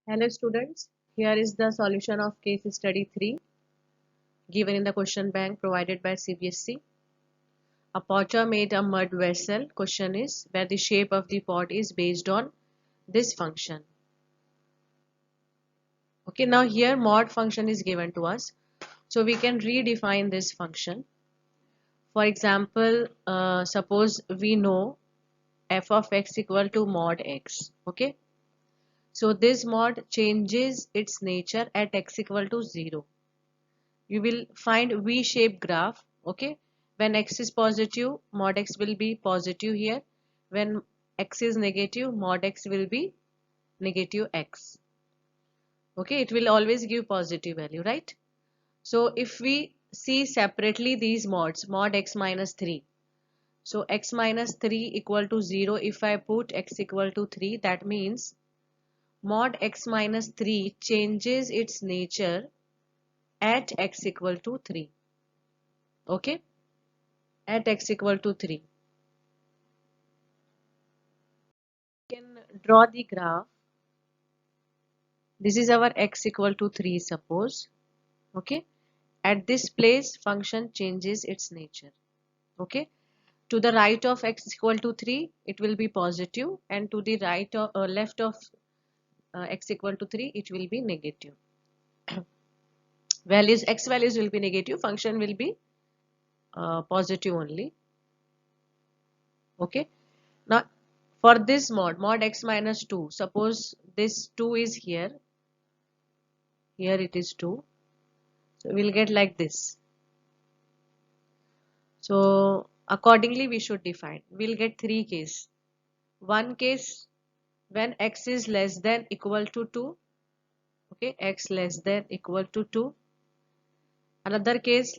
Hello students, here is the solution of case study 3 given in the question bank provided by CBSE. A potter made a mud vessel. Question is where the shape of the pot is based on this function. Okay, now here mod function is given to us. So we can redefine this function. For example, suppose we know f of x equal to mod x. Okay, so this mod changes its nature at x equal to 0. You will find V-shaped graph. Okay, when x is positive, mod x will be positive here. When x is negative, mod x will be negative x. Okay, it will always give positive value, right? So if we see separately these mods, mod x minus 3. So x minus 3 equal to 0. If I put x equal to 3, that means mod x minus 3 changes its nature at x equal to 3. Okay, at x equal to 3. Can draw the graph. This is our x equal to 3, suppose. Okay, at this place function changes its nature. Okay, to the right of x equal to 3 it will be positive, and to the right of left of x equal to 3 it will be negative. Values, x values will be negative, function will be positive only. Okay, now for this mod x minus 2, suppose this 2 is here, it is 2. So we'll get like this. So accordingly we should define. We'll get three cases. One case when x is less than equal to 2. Okay, x less than equal to 2. Another case,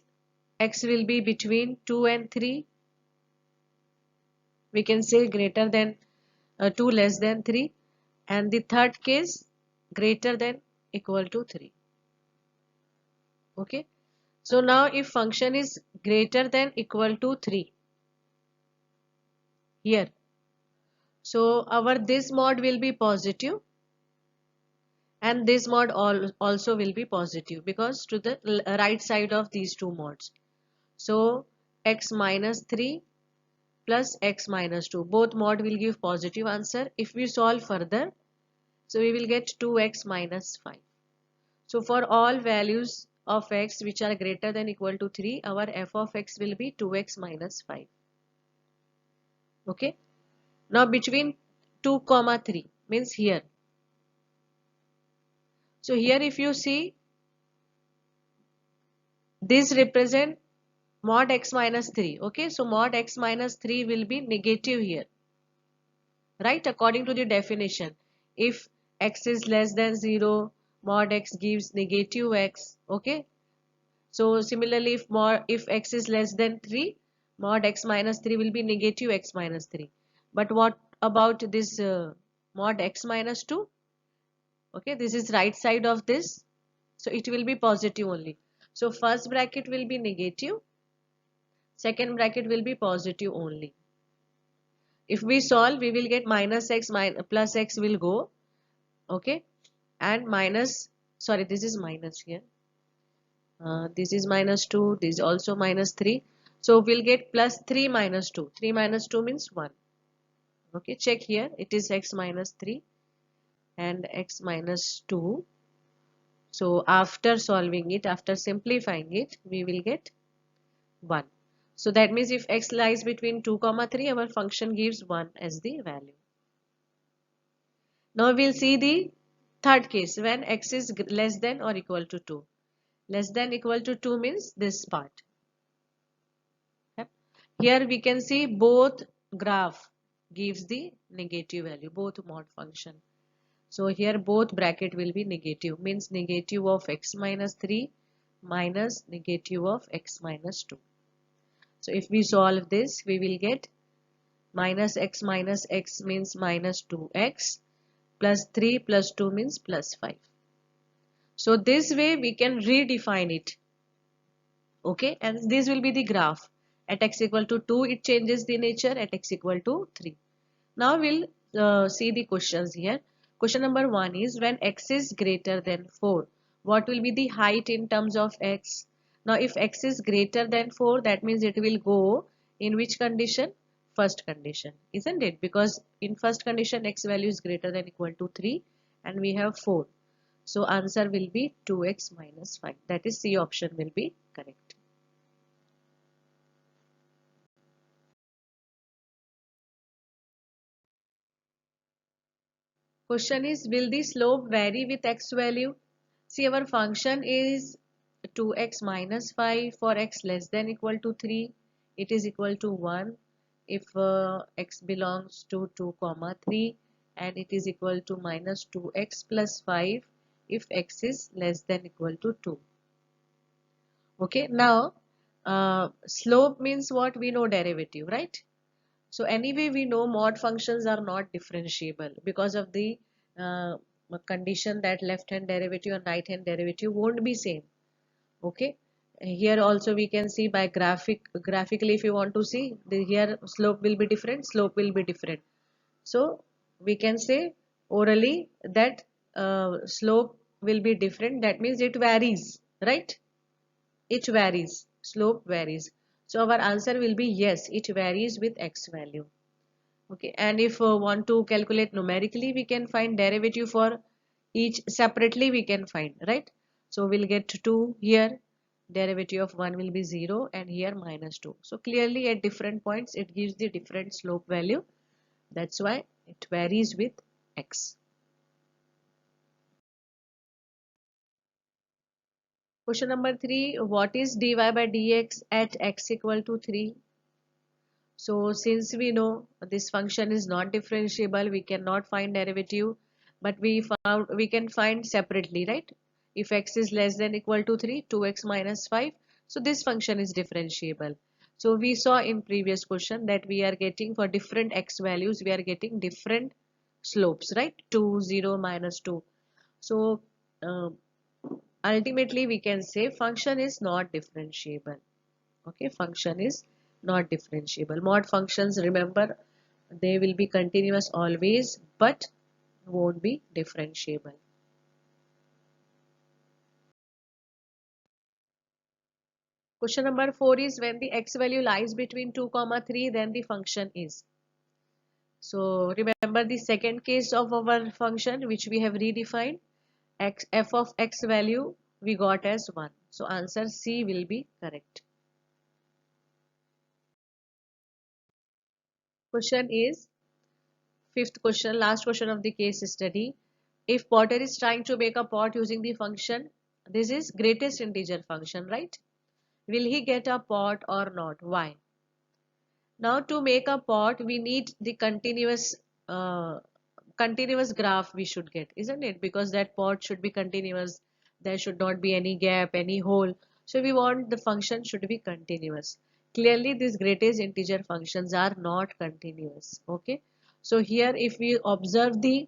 x will be between 2 and 3. We can say greater than 2 less than 3. And the third case, greater than equal to 3. Okay. So now if function is greater than equal to 3 here, so our this mod will be positive and this mod also will be positive because to the right side of these two mods. So x minus 3 plus x minus 2, both mod will give positive answer. If we solve further, so we will get 2x minus 5. So for all values of x which are greater than equal to 3, our f of x will be 2x minus 5. Okay, now between 2 comma 3 means here. So here if you see, this represent mod x minus 3. Okay, so mod x minus 3 will be negative here, right? According to the definition, if x is less than 0, mod x gives negative x. Okay, so similarly if x is less than 3, mod x minus 3 will be negative x minus 3. But what about this mod x minus 2? Okay, this is right side of this, so it will be positive only. So first bracket will be negative, second bracket will be positive only. If we solve, we will get minus x plus x will go. Okay, and minus, sorry, this is minus here. This is minus 2, this is also minus 3. So we'll get plus 3 minus 2. 3 minus 2 means 1. Okay, check here. It is x minus 3 and x minus 2. So after solving it, after simplifying it, we will get 1. So that means if x lies between 2 comma 3, our function gives 1 as the value. Now we'll see the third case when x is less than or equal to 2. Less than equal to 2 means this part. Yep. Here we can see both graph gives the negative value, both mod function. So here both bracket will be negative, means negative of x minus 3 minus negative of x minus 2. So if we solve this, we will get minus x means minus 2x plus 3 plus 2 means plus 5. So this way we can redefine it. Okay, and this will be the graph. At x equal to 2 it changes the nature, at x equal to 3. Now we'll see the questions here. Question number 1 is when x is greater than 4, what will be the height in terms of x? Now if x is greater than 4, that means it will go in which condition? First condition, isn't it? Because in first condition x value is greater than equal to 3 and we have 4. So answer will be 2x minus 5. That is C option will be correct. Question is, will the slope vary with x value? See, our function is 2x minus 5. For x less than equal to 3, it is equal to 1 if x belongs to 2 comma 3, and it is equal to minus 2x plus 5 if x is less than equal to 2. Okay, now slope means what? We know derivative, right? So anyway, we know mod functions are not differentiable because of the uh, condition that left hand derivative and right hand derivative won't be same. Okay, here also we can see by graphically, if you want to see, here slope will be different, slope will be different. So we can say orally that slope will be different. That means it varies, right? It varies, slope varies. So our answer will be yes, it varies with x value. Okay, and if want to calculate numerically, we can find derivative for each separately, we can find, right? So we'll get 2 here, derivative of 1 will be 0, and here minus 2. So clearly at different points it gives the different slope value. That's why it varies with x. Question number 3, what is dy by dx at x equal to 3? So since we know this function is not differentiable, we cannot find derivative, but we can find separately, right? If x is less than equal to 3, 2x minus 5, so this function is differentiable. So we saw in previous question that we are getting for different x values, we are getting different slopes, right? 2, 0, minus 2. So uh, ultimately we can say function is not differentiable. Okay, function is not differentiable. Mod functions, remember, they will be continuous always but won't be differentiable. Question number 4 is when the x value lies between 2 comma 3, then the function is. So remember the second case of our function which we have redefined, f of x value we got as 1. So answer C will be correct. Question is fifth question, last question of the case study. If Potter is trying to make a pot using the function, this is greatest integer function, right? Will he get a pot or not? Why? Now to make a pot, we need the continuous graph we should get, isn't it? Because that pot should be continuous. There should not be any gap, any hole. So we want the function should be continuous. Clearly, these greatest integer functions are not continuous. Okay. So here, if we observe the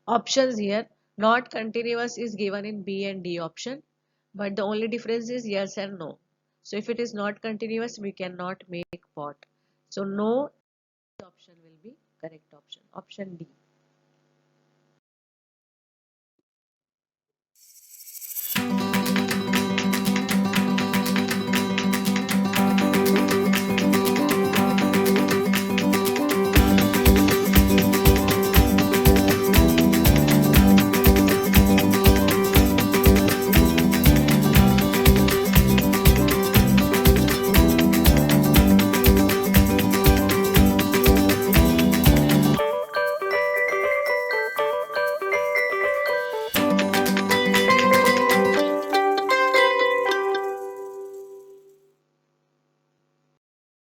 options here, not continuous is given in B and D option, but the only difference is yes and no. So if it is not continuous, we cannot make pot. So no option will be correct option. Option D.